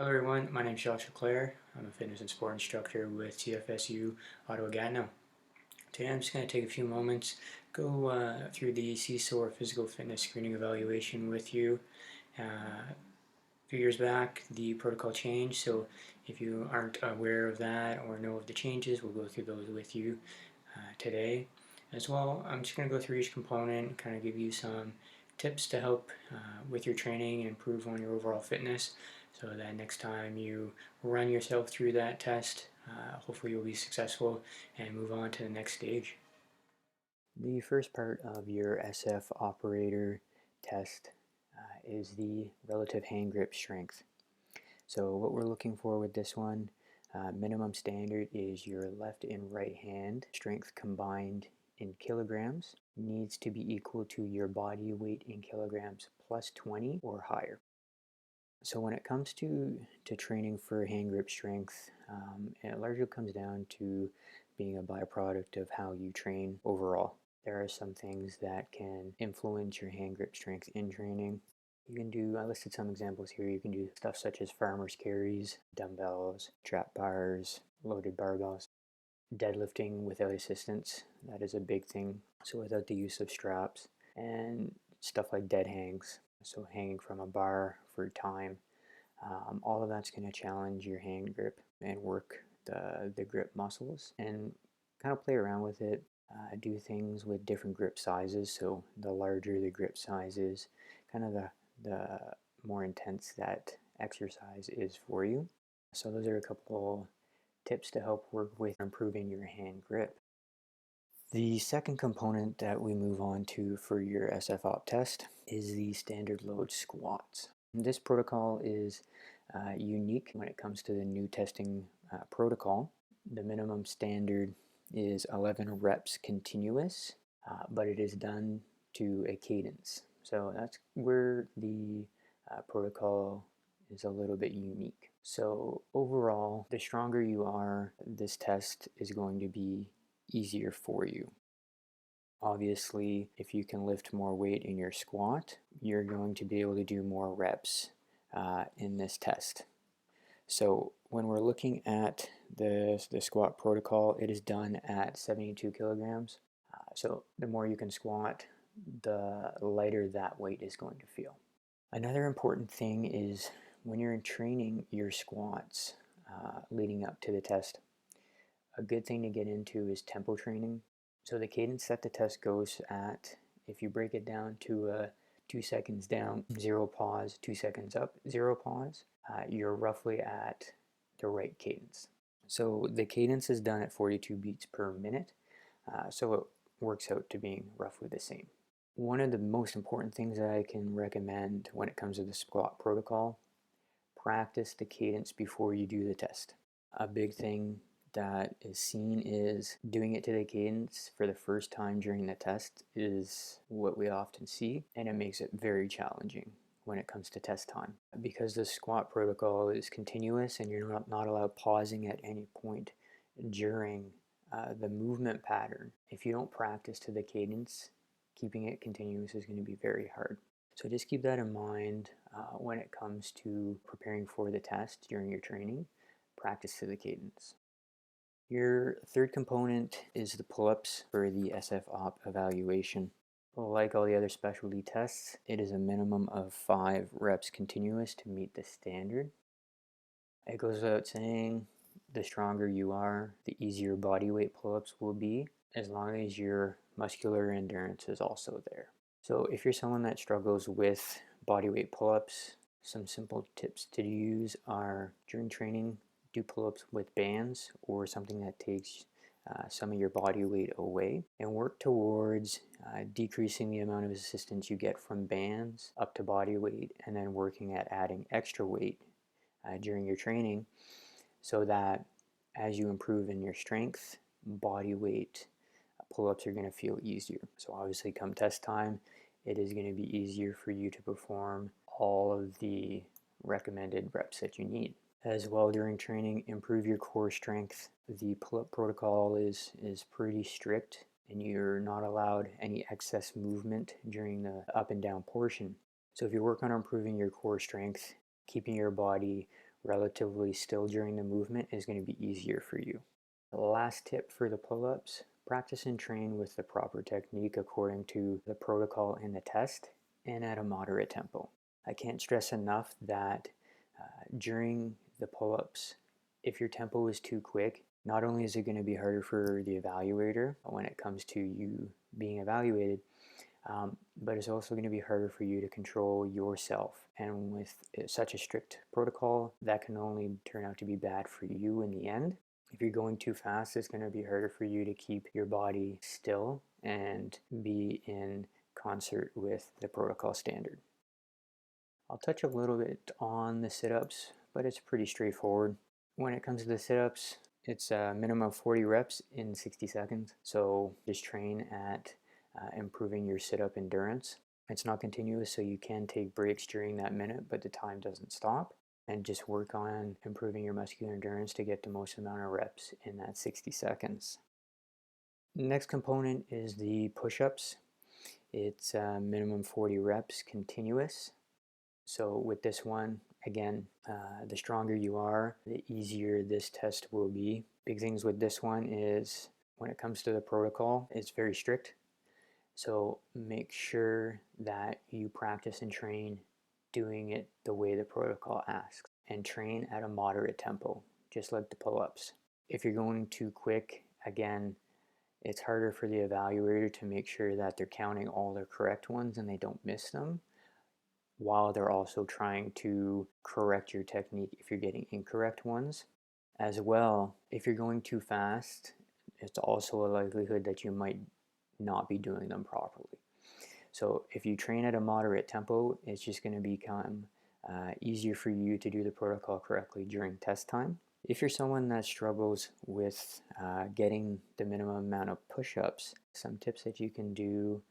Hello everyone, my name is Leclair. I'm a fitness and sport instructor with CFSU Ottawa-Gatineau. Today I'm just going to take a few moments, go through the CSOR physical fitness screening evaluation with you. A few years back the protocol changed, so if you aren't aware of that or know of the changes, we'll go through those with you today. As well, I'm just going to go through each component and kind of give you some tips to help with your training and improve on your overall fitness, so that next time you run yourself through that test, hopefully you'll be successful and move on to the next stage. The first part of your SF operator test is the relative hand grip strength. So what we're looking for with this one, minimum standard is your left and right hand strength combined in kilograms needs to be equal to your body weight in kilograms plus 20 or higher. So when it comes to training for hand grip strength, it largely comes down to being a byproduct of how you train overall. There are some things that can influence your hand grip strength in training. You can do, I listed some examples here, you can do stuff such as farmer's carries, dumbbells, trap bars, loaded barbells, deadlifting without assistance, that is a big thing, so without the use of straps, and stuff like dead hangs, so hanging from a bar for time. All of that's going to challenge your hand grip and work the grip muscles, and kind of play around with it. Do things with different grip sizes, so the larger the grip size is, kind of the more intense that exercise is for you. So those are a couple tips to help work with improving your hand grip. The second component that we move on to for your SF op test is the standard load squats. This protocol is unique when it comes to the new testing protocol. The minimum standard is 11 reps continuous, but it is done to a cadence. So that's where the protocol is a little bit unique. So overall, the stronger you are, this test is going to be easier for you. Obviously, if you can lift more weight in your squat, you're going to be able to do more reps in this test. So when we're looking at the squat protocol, it is done at 72 kilograms. So the more you can squat, the lighter that weight is going to feel. Another important thing is when you're in training your squats leading up to the test, a good thing to get into is tempo training. So the cadence that the test goes at, if you break it down to 2 seconds down, 0 pause, 2 seconds up, 0 pause, you're roughly at the right cadence. So the cadence is done at 42 beats per minute, so it works out to being roughly the same. One of the most important things that I can recommend when it comes to the squat protocol, practice the cadence before you do the test. A big thing that is seen is doing it to the cadence for the first time during the test is what we often see, and it makes it very challenging when it comes to test time. Because the squat protocol is continuous and you're not allowed pausing at any point during the movement pattern, if you don't practice to the cadence, keeping it continuous is going to be very hard. So just keep that in mind when it comes to preparing for the test during your training. Practice to the cadence. Your third component is the pull-ups for the SF op evaluation. Like all the other specialty tests, it is a minimum of 5 reps continuous to meet the standard. It goes without saying, the stronger you are, the easier body weight pull-ups will be, as long as your muscular endurance is also there. So if you're someone that struggles with body weight pull-ups, some simple tips to use are, during training, do pull-ups with bands or something that takes some of your body weight away, and work towards decreasing the amount of assistance you get from bands up to body weight, and then working at adding extra weight during your training, so that as you improve in your strength, body weight pull-ups are going to feel easier. So obviously come test time, it is going to be easier for you to perform all of the recommended reps that you need. As well, during training, improve your core strength. The pull-up protocol is pretty strict, and you're not allowed any excess movement during the up and down portion. So if you work on improving your core strength, keeping your body relatively still during the movement is going to be easier for you. The last tip for the pull-ups: practice and train with the proper technique according to the protocol in the test and at a moderate tempo. I can't stress enough that during the pull-ups, if your tempo is too quick, not only is it going to be harder for the evaluator when it comes to you being evaluated, but it's also going to be harder for you to control yourself. And with such a strict protocol, that can only turn out to be bad for you in the end. If you're going too fast, it's going to be harder for you to keep your body still and be in concert with the protocol standard. I'll touch a little bit on the sit-ups, but it's pretty straightforward. When it comes to the sit-ups, it's a minimum of 40 reps in 60 seconds. So just train at improving your sit-up endurance. It's not continuous, so you can take breaks during that minute, but the time doesn't stop. And just work on improving your muscular endurance to get the most amount of reps in that 60 seconds. Next component is the push-ups. It's minimum 40 reps continuous. So with this one, again, the stronger you are, the easier this test will be. Big things with this one is when it comes to the protocol, it's very strict. So make sure that you practice and train doing it the way the protocol asks, and train at a moderate tempo, just like the pull-ups. If you're going too quick, again, it's harder for the evaluator to make sure that they're counting all the correct ones and they don't miss them, while they're also trying to correct your technique if you're getting incorrect ones. As well, if you're going too fast, it's also a likelihood that you might not be doing them properly. So if you train at a moderate tempo, it's just going to become easier for you to do the protocol correctly during test time. If you're someone that struggles with getting the minimum amount of push-ups, some tips that you can do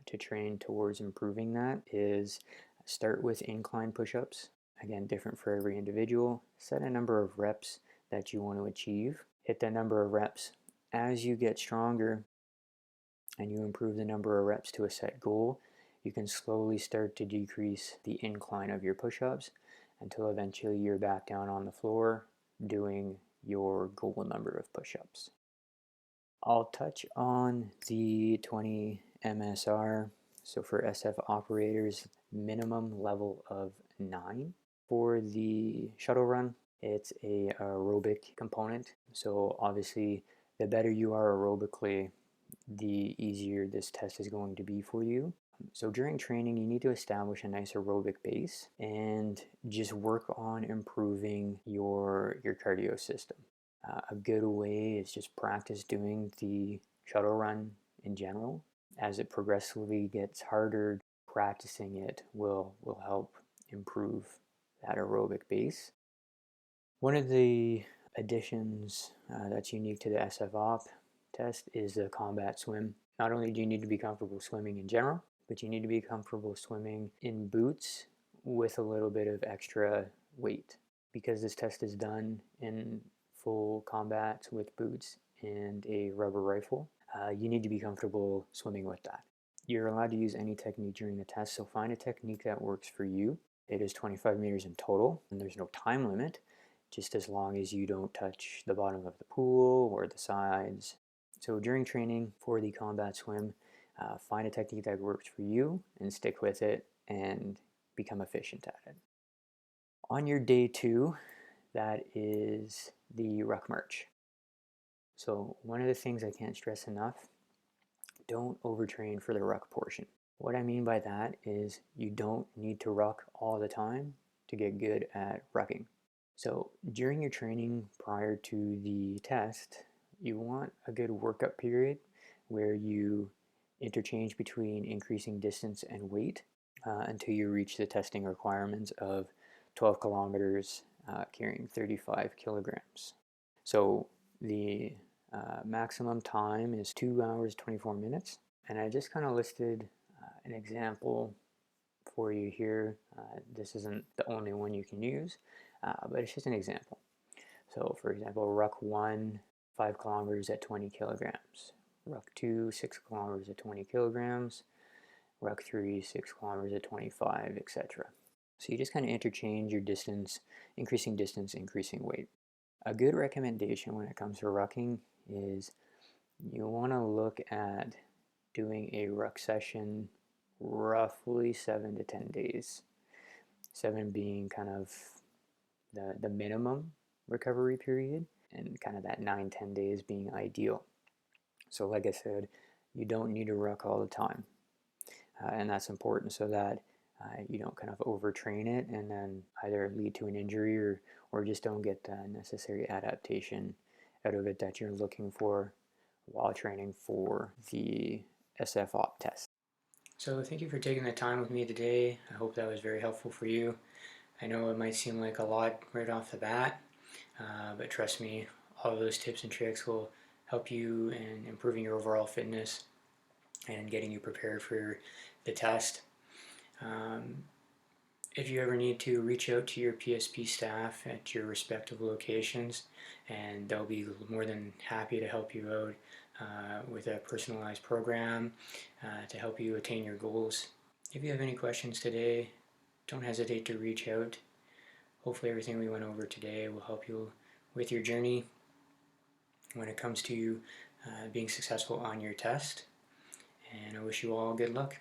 to train towards improving that is start with incline push-ups. Again, different for every individual. Set a number of reps that you want to achieve. Hit that number of reps. As you get stronger and you improve the number of reps to a set goal, you can slowly start to decrease the incline of your push-ups until eventually you're back down on the floor doing your goal number of push-ups. I'll touch on the 20 MSR. So for SF operators, minimum level of 9. For the shuttle run, it's a aerobic component. So obviously, the better you are aerobically, the easier this test is going to be for you. So during training, you need to establish a nice aerobic base and just work on improving your cardio system. A good way is just practice doing the shuttle run in general. As it progressively gets harder, practicing it will help improve that aerobic base. One of the additions that's unique to the SF Op test is the combat swim. Not only do you need to be comfortable swimming in general, but you need to be comfortable swimming in boots with a little bit of extra weight. Because this test is done in full combat with boots and a rubber rifle, you need to be comfortable swimming with that. You're allowed to use any technique during the test, so find a technique that works for you. It is 25 meters in total, and there's no time limit, just as long as you don't touch the bottom of the pool or the sides. So during training for the combat swim, find a technique that works for you and stick with it and become efficient at it. On your day 2, that is the RUCK march. So one of the things I can't stress enough, don't overtrain for the RUCK portion. What I mean by that is you don't need to ruck all the time to get good at rucking. So during your training prior to the test, you want a good workup period where you interchange between increasing distance and weight until you reach the testing requirements of 12 kilometers carrying 35 kilograms. So the maximum time is 2 hours 24 minutes, and I just kind of listed an example for you here. This isn't the only one you can use, but it's just an example. So for example, RUCK 1, 5 kilometers at 20 kilograms. RUCK 2, 6 kilometers at 20 kilograms. RUCK 3, 6 kilometers at 25, etc. So you just kind of interchange your distance, increasing weight. A good recommendation when it comes to rucking is you want to look at doing a ruck session roughly 7 to 10 days. 7 being kind of the minimum recovery period, and kind of that 9-10 days being ideal. So like I said, you don't need to ruck all the time, and that's important so that you don't kind of overtrain it and then either lead to an injury or just don't get the necessary adaptation out of it that you're looking for while training for the SF-OP test. So thank you for taking the time with me today. I hope that was very helpful for you. I know it might seem like a lot right off the bat, but trust me, all of those tips and tricks will help you in improving your overall fitness and getting you prepared for the test. If you ever need to, reach out to your PSP staff at your respective locations, and they'll be more than happy to help you out with a personalized program to help you attain your goals. If you have any questions today, don't hesitate to reach out. Hopefully everything we went over today will help you with your journey when it comes to being successful on your test. And I wish you all good luck.